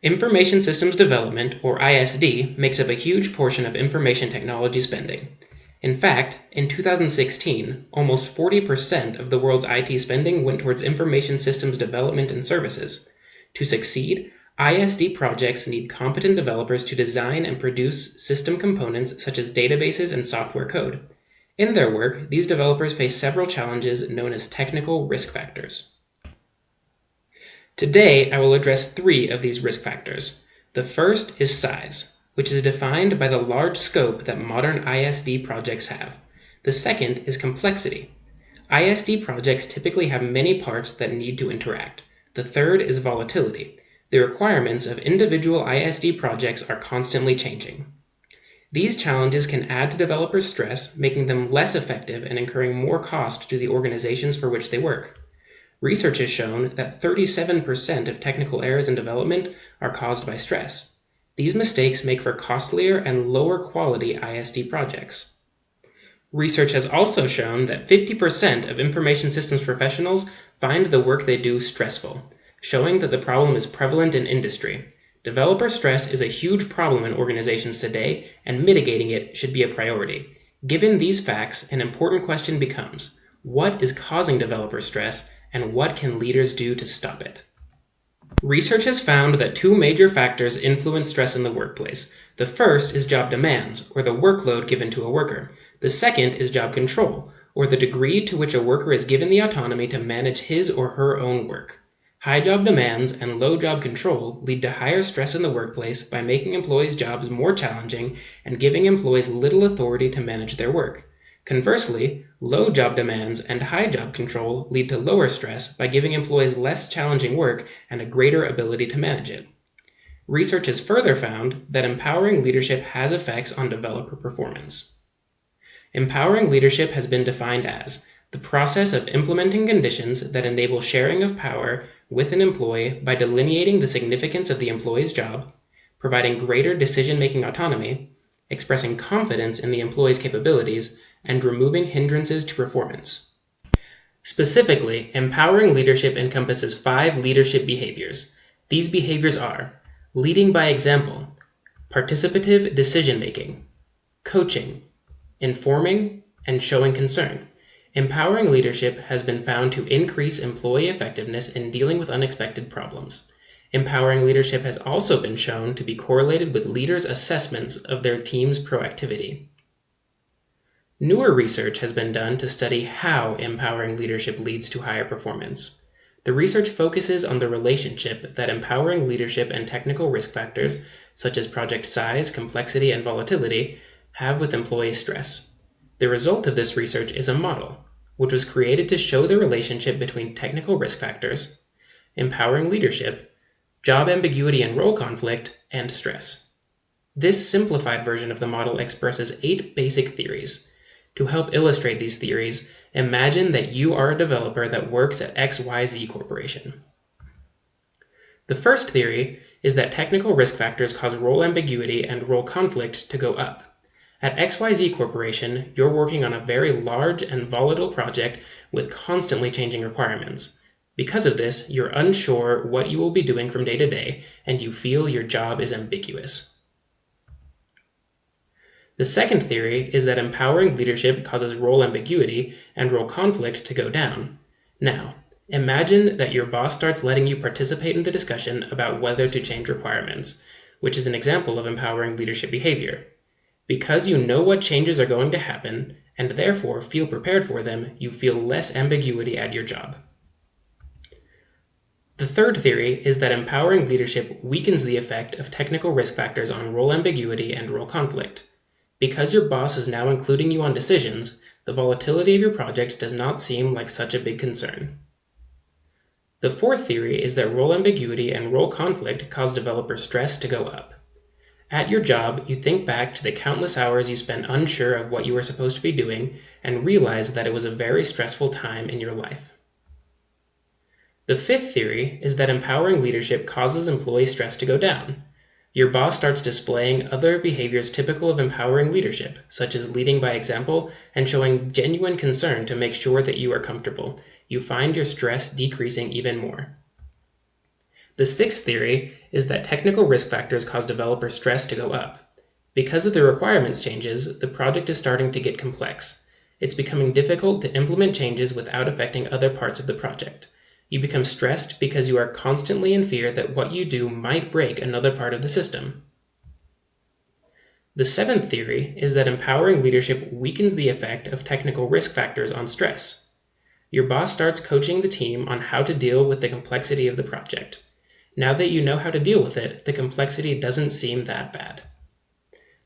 Information Systems Development, or ISD, makes up a huge portion of information technology spending. In fact, in 2016, almost 40% of the world's IT spending went towards information systems development and services. To succeed, ISD projects need competent developers to design and produce system components such as databases and software code. In their work, these developers face several challenges known as technical risk factors. Today, I will address 3 of these risk factors. The first is size, which is defined by the large scope that modern ISD projects have. The second is complexity. ISD projects typically have many parts that need to interact. The third is volatility. The requirements of individual ISD projects are constantly changing. These challenges can add to developers' stress, making them less effective and incurring more cost to the organizations for which they work. Research has shown that 37% of technical errors in development are caused by stress. These mistakes make for costlier and lower quality ISD projects. Research has also shown that 50% of information systems professionals find the work they do stressful, showing that the problem is prevalent in industry. Developer stress is a huge problem in organizations today, and mitigating it should be a priority. Given these facts, an important question becomes, what is causing developer stress, and what can leaders do to stop it? Research has found that 2 major factors influence stress in the workplace. The first is job demands, or the workload given to a worker. The second is job control, or the degree to which a worker is given the autonomy to manage his or her own work. High job demands and low job control lead to higher stress in the workplace by making employees' jobs more challenging and giving employees little authority to manage their work. Conversely, low job demands and high job control lead to lower stress by giving employees less challenging work and a greater ability to manage it. Research has further found that empowering leadership has effects on developer performance. Empowering leadership has been defined as the process of implementing conditions that enable sharing of power with an employee by delineating the significance of the employee's job, providing greater decision-making autonomy, expressing confidence in the employee's capabilities, and removing hindrances to performance. Specifically, empowering leadership encompasses 5 leadership behaviors. These behaviors are leading by example, participative decision-making, coaching, informing, and showing concern. Empowering leadership has been found to increase employee effectiveness in dealing with unexpected problems. Empowering leadership has also been shown to be correlated with leaders' assessments of their team's proactivity. Newer research has been done to study how empowering leadership leads to higher performance. The research focuses on the relationship that empowering leadership and technical risk factors, such as project size, complexity, and volatility, have with employee stress. The result of this research is a model, which was created to show the relationship between technical risk factors, empowering leadership, job ambiguity and role conflict, and stress. This simplified version of the model expresses 8 basic theories. To help illustrate these theories, imagine that you are a developer that works at XYZ Corporation. The first theory is that technical risk factors cause role ambiguity and role conflict to go up. At XYZ Corporation, you're working on a very large and volatile project with constantly changing requirements. Because of this, you're unsure what you will be doing from day to day, and you feel your job is ambiguous. The second theory is that empowering leadership causes role ambiguity and role conflict to go down. Now, imagine that your boss starts letting you participate in the discussion about whether to change requirements, which is an example of empowering leadership behavior. Because you know what changes are going to happen, and therefore feel prepared for them, you feel less ambiguity at your job. The third theory is that empowering leadership weakens the effect of technical risk factors on role ambiguity and role conflict. Because your boss is now including you on decisions, the volatility of your project does not seem like such a big concern. The fourth theory is that role ambiguity and role conflict cause developer stress to go up. At your job, you think back to the countless hours you spent unsure of what you were supposed to be doing and realize that it was a very stressful time in your life. The fifth theory is that empowering leadership causes employee stress to go down. Your boss starts displaying other behaviors typical of empowering leadership, such as leading by example and showing genuine concern to make sure that you are comfortable. You find your stress decreasing even more. The sixth theory is that technical risk factors cause developer stress to go up. Because of the requirements changes, the project is starting to get complex. It's becoming difficult to implement changes without affecting other parts of the project. You become stressed because you are constantly in fear that what you do might break another part of the system. The seventh theory is that empowering leadership weakens the effect of technical risk factors on stress. Your boss starts coaching the team on how to deal with the complexity of the project. Now that you know how to deal with it, the complexity doesn't seem that bad.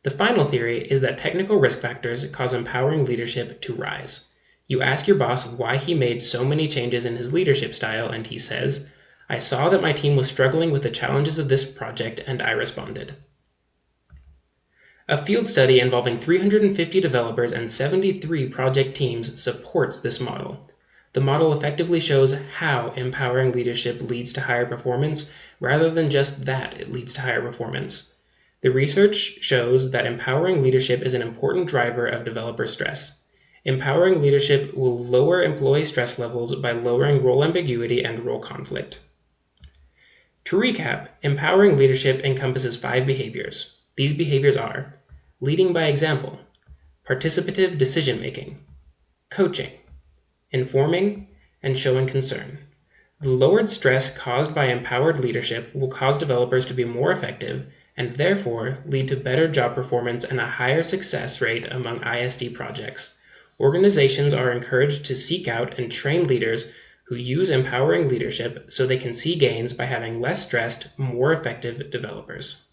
The final theory is that technical risk factors cause empowering leadership to rise. You ask your boss why he made so many changes in his leadership style, and he says, "I saw that my team was struggling with the challenges of this project, and I responded." A field study involving 350 developers and 73 project teams supports this model. The model effectively shows how empowering leadership leads to higher performance, rather than just that it leads to higher performance. The research shows that empowering leadership is an important driver of developer stress. Empowering leadership will lower employee stress levels by lowering role ambiguity and role conflict. To recap, empowering leadership encompasses 5 behaviors. These behaviors are leading by example, participative decision-making, coaching, informing, and showing concern. The lowered stress caused by empowered leadership will cause developers to be more effective and therefore lead to better job performance and a higher success rate among ISD projects. Organizations are encouraged to seek out and train leaders who use empowering leadership so they can see gains by having less stressed, more effective developers.